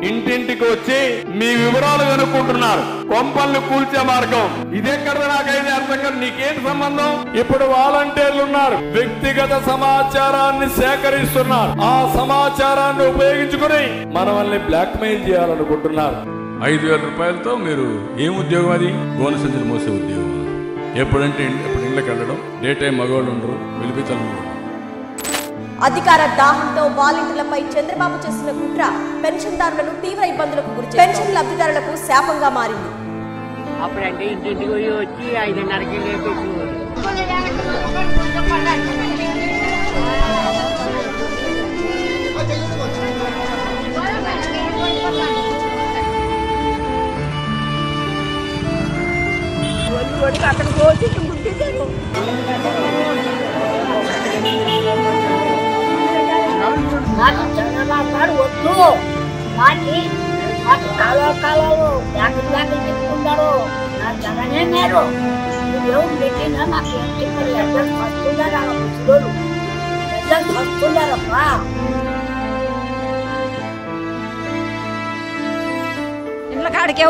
ఇంటింటికి వచ్చి మీ వివరాలు కనుక్కుంటున్నారు. కొంపల్ని కూల్చే మార్గం ఇదెక్కడ నాకైతే అర్థం కాదు. నీకేంటి సంబంధం? ఇప్పుడు వాలంటీర్లు ఉన్నారు, వ్యక్తిగత సమాచారాన్ని సేకరిస్తున్నారు. ఆ సమాచారాన్ని ఉపయోగించుకుని మనల్ని బ్లాక్ మెయిల్ చేయాలనుకుంటున్నారు. 5,000 రూపాయలతో మీరు ఏం ఉద్యోగం? అది గోనె సంచులు మోసే ఉద్యోగం. ఎప్పుడంటే ఇప్పుడు ఇళ్ళకి వెళ్ళడం, డే టైం మగవాళ్ళు ఉండరు, వెలిపితలు. అధికార దాహంతో వాలంటీర్లపై చంద్రబాబు చేసిన కుట్ర పెన్షన్దారులను తీవ్ర ఇబ్బందులకు గురి పెన్షన్ లబ్ధిదారులకు శాపంగా మారింది. అప్పుడంటే ఇంటింటికి వచ్చి 5:30కి అక్కడ పోటీ గుర్తించారు. నాకు చంద్రబాబు గారు వద్దు, నాకు కాలాలు బ్యాంకులు చెప్పుకుంటారు. నా జగనే నేరు దేవుడు పెట్టినా నాకు ఏం చెప్పారు? ఎడ్డలు వస్తున్నారు, అలా ముసలోళ్ళు ఎడ్డలు వస్తున్నారమ్మా. ఇళ్ళ కాడికి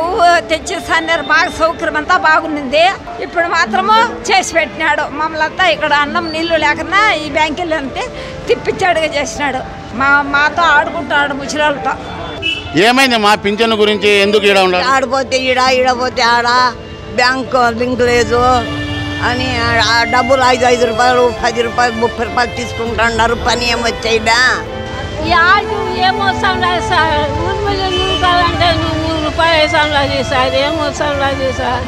తెచ్చేసారు, బాగా సౌకర్యం అంతా బాగుంది. ఇప్పుడు మాత్రము చేసి పెట్టినాడు. మమ్మల్ని అంతా ఇక్కడ అన్నం నీళ్లు లేకన్నా ఈ బ్యాంకులు అంతే తిప్పించాడుగా చేసినాడు. మాతో ఆడుకుంటాడు ముసలితో. ఏమైంది మా పింఛన్ గురించి? ఎందుకు ఈడ ఉండాలి? ఆడిపోతే ఈడపోతే ఆడ బ్యాంకు లింక్ లేదు అని డబ్బులు 5 రూపాయలు 10 రూపాయలు 30 రూపాయలు తీసుకుంటున్నారు. పని ఏమొచ్చాయిడా? ఏమవసరం లేదు సార్. ఊరు కావాలంటే 100 రూపాయలు వేసాం లేదు సార్. ఏమవసరం లేదు సార్.